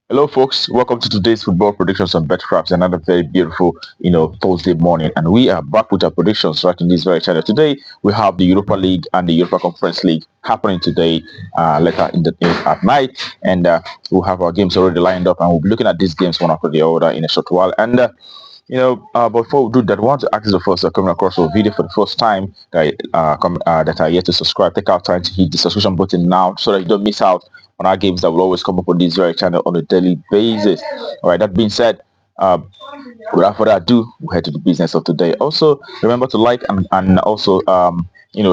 Hello, folks. Welcome to today's football predictions on BetCraft. Another very beautiful, Thursday morning, and we are back with our predictions right in this very channel. Today, we have the Europa League and the Europa Conference League happening today, later at night, and we'll have our games already lined up, and we'll be looking at these games one after the other in a short while. And before we do that, I want to ask the first coming across our video for the first time that are yet to subscribe. Take out time to hit the subscription button now so that you don't miss out on our games that will always come up on this very channel on a daily basis. All right, that being said, uh, without further ado, we head to the business of today. Also, remember to like and also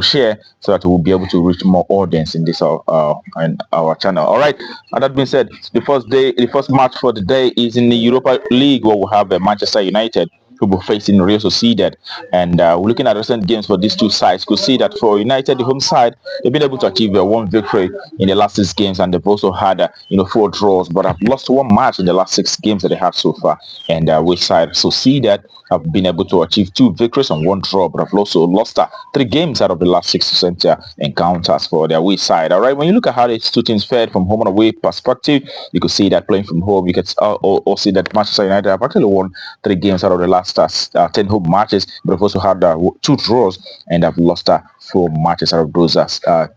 share so that we'll be able to reach more audience in this in our channel. All right. And that being said, the first match for the day is in the Europa League where we have Manchester United who will be facing Real Sociedad. And we're looking at recent games for these two sides. Could see that for United, the home side, they've been able to achieve one victory in the last 6 games, and they've also had 4 draws, but have lost one match in the last 6 games that they have so far. And which side Sociedad have been able to achieve 2 victories and 1 draw, but have also lost 3 games out of the last 6 encounters for their away side. All right, when you look at how these two teams fared from home and away perspective, you could see that playing from home, you can also see that Manchester United have actually won 3 games out of the last 10 home matches, but have also had 2 draws and have lost 4 matches out of those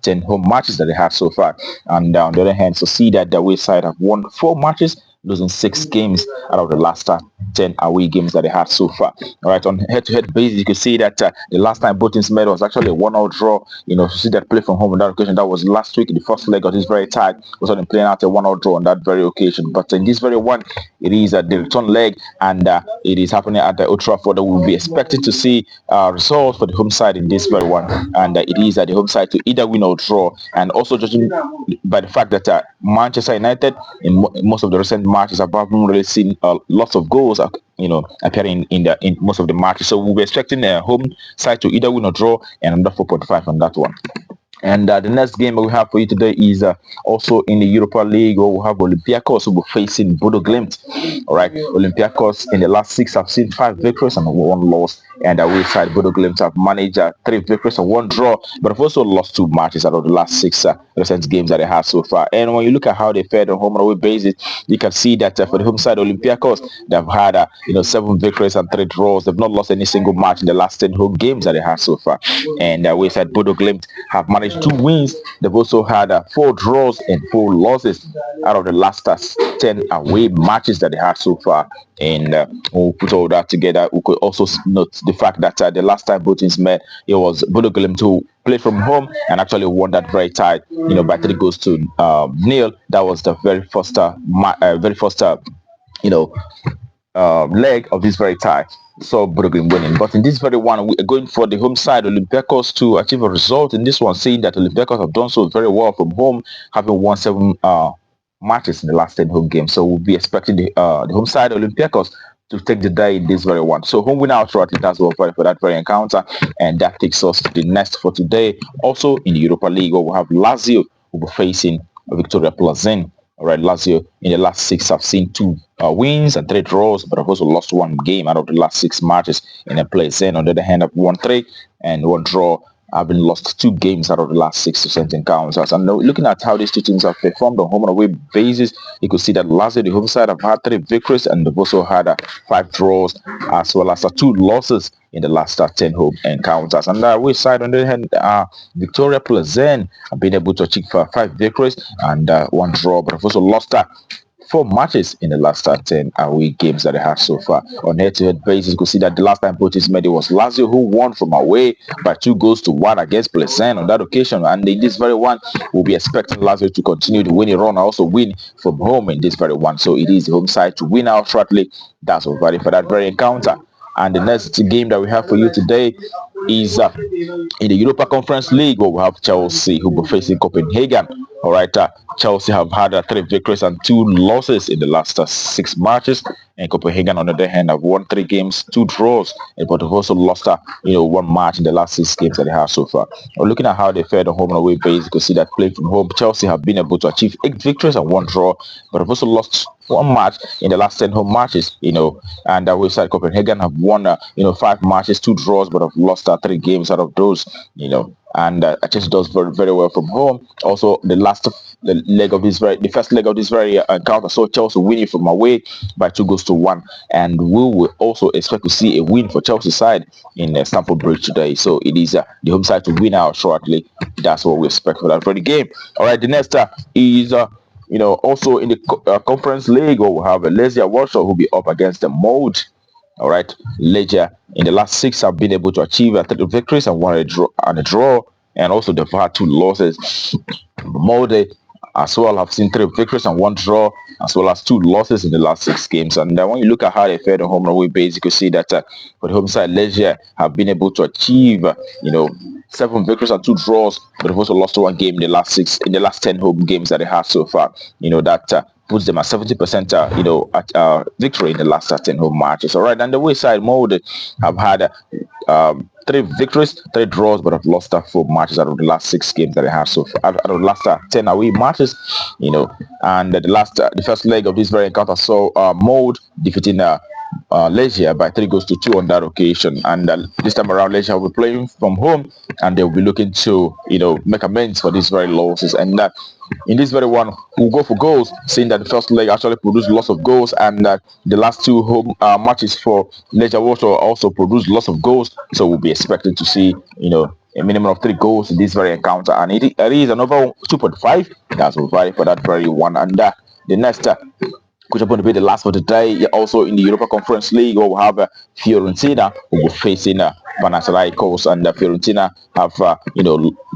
10 home matches that they had so far. And on the other hand, so see that the away side have won 4 matches, losing 6 games out of the last 10 away games that they had so far. All right, on head-to-head basis, you can see that the last time both teams met was actually a 1-0 draw. To see that play from home on that occasion, that was last week. The first leg of this very tie was only playing out a 1-0 draw on that very occasion. But in this very one, it is the return leg, and it is happening at the Old Trafford. We'll be expecting to see results for the home side in this very one, and it is at the home side to either win or draw. And also judging by the fact that Manchester United in most of the recent matches have not really seen lots of goals appearing in most of the matches. So we'll be expecting a home side to either win or draw, and under 4.5 on that one. And the next game we have for you today is also in the Europa League, where we have Olympiacos who will be facing Bodo Glimt. All right, Olympiacos in the last 6 have seen 5 victories and 1 loss, and away side Bodo Glimt have managed 3 victories and 1 draw, but have also lost 2 matches out of the last 6 recent games that they have so far. And when you look at how they fared on home and away basis, you can see that for the home side Olympiacos, they've had 7 victories and 3 draws. They've not lost any single match in the last 10 home games that they have so far. And away side Bodo Glimt have managed 2 wins. They've also had 4 draws and 4 losses out of the last 10 away matches that they had so far. And we'll put all that together. We could also note the fact that the last time both teams met, it was Bodo Glimt who played from home and actually won that very tight, by 3 goals to nil. That was the very first, leg of this very tie. So Brooklyn winning. But in this very one, we are going for the home side, Olympiacos, to achieve a result in this one, seeing that Olympiacos have done so very well from home, having won 7 matches in the last 10 home games. So we'll be expecting the home side, Olympiacos, to take the day in this very one. So home win outright, that's all for that very encounter. And that takes us to the next for today. Also in the Europa League, where we have Lazio who will be facing Viktoria Plzen. All right, Lazio in the last 6 have seen 2 wins and 3 draws, but have also lost 1 game out of the last 6 matches in a Plzen. On the other hand, have won 3 and 1 draw, having lost 2 games out of the last 6 recent encounters. And looking at how these two teams have performed on home and away basis, you could see that Lazio, the home side, have had 3 victories and they've also had 5 draws, as well as 2 losses in the last 10 home encounters. And the away side, on the other hand, Viktoria Plzen have been able to achieve 5 victories and 1 draw, but have also lost 4 matches in the last 10 away games that they have so far. On head-to-head basis, you could see that the last time both teams met, it was Lazio who won from away by 2 goals to 1 against Plzen on that occasion. And in this very one, we'll be expecting Lazio to continue the winning run and also win from home in this very one. So it is the home side to win outrightly. That's all valid for that very encounter. And the next game that we have for you today is in the Europa Conference League, where we have Chelsea who will be facing Copenhagen. All right, Chelsea have had 3 victories and 2 losses in the last 6 matches, and Copenhagen, on the other hand, have won 3 games, 2 draws, but have also lost 1 match in the last 6 games that they have so far. Looking at how they fared on home and away base, you can see that playing from home, Chelsea have been able to achieve 8 victories and 1 draw, but have also lost 1 match in the last 10 home matches, and we side Copenhagen have won, 5 matches, 2 draws, but have lost 3 games out of those, and Chelsea does very very well from home. Also, the first leg of this very encounter saw Chelsea winning from away by 2 goals to 1, and we will also expect to see a win for Chelsea side in Stamford Bridge today. So it is the home side to win out shortly. That's what we expect for that very game. All right, the next is also in the Conference League, we'll have Legia Warsaw who will be up against the Molde. All right, Legia in the last 6 have been able to achieve 3 victories and one a draw, and also they've had 2 losses. Molde as well have seen 3 victories and 1 draw, as well as 2 losses in the last 6 games. And when you look at how they fared on home and away base, you can see that for the home side, Legia have been able to achieve 7 victories and 2 draws, but they've also lost 1 game in the last 10 home games that they have so far. That puts them at 70%, at victory in the last 10 home matches. All right, and the way side, Molde have had 3 victories, 3 draws, but have lost 4 matches out of the last 6 games that they have so far. Out of the last 10 away matches, and the first leg of this very encounter saw Molde defeating Legia by 3 goals to 2 on that occasion. And this time around, Legia will be playing from home, and they'll be looking to make amends for these very losses. And in this very one, we'll go for goals, seeing that the first leg actually produced lots of goals, and the last 2 home matches for Legia Warsaw also produced lots of goals. So we'll be expecting to see a minimum of 3 goals in this very encounter, and it is another 2.5. That's provided for that very one. And the next which are going to be the last for the day. Also in the Europa Conference League, we'll have Fiorentina who will facing Panathinaikos, and Fiorentina have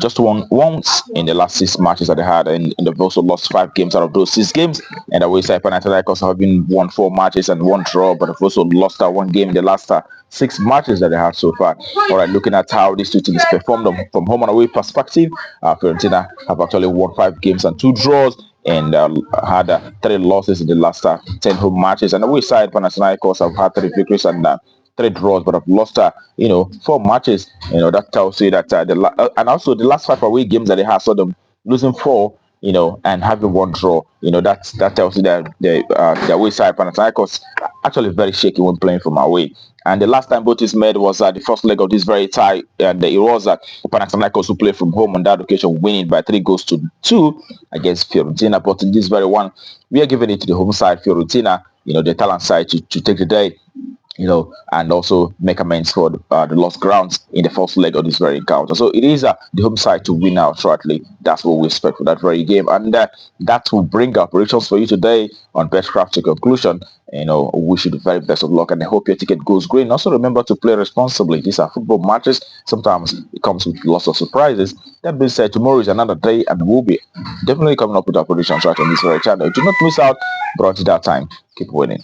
just won once in the last 6 matches that they had, and they've also lost 5 games out of those 6 games. And the way side Panathinaikos have been won 4 matches and 1 draw, but have also lost 1 game in the last 6 matches that they have so far. All right, looking at how these 2 teams performed from home and away perspective, Fiorentina have actually won 5 games and 2 draws, and had 3 losses in the last 10 home matches. And the way side Panathinaikos have had 3 victories and 3 draws, but have lost 4 matches. That tells you that and also the last 5 away games that they have saw them losing 4, and having 1 draw. That tells you that the away side Panathinaikos actually very shaky when playing from away. And the last time both teams met was the first leg of this very tie, and it was Panathinaikos who played from home on that occasion, winning by 3 goals to 2 against Fiorentina. But in this very one, we are giving it to the home side, Fiorentina, the talent side, to take the day, and also make amends for the lost grounds in the first leg of this very encounter. So it is the home side to win out shortly. That's what we expect for that very game. And that will bring our predictions for you today on Betcraft to conclusion. Wish you the very best of luck, and I hope your ticket goes green. Also remember to play responsibly. These are football matches. Sometimes it comes with lots of surprises. That being said, tomorrow is another day, and we'll be definitely coming up with our predictions right on this very channel. Do not miss out, but until that time, keep winning.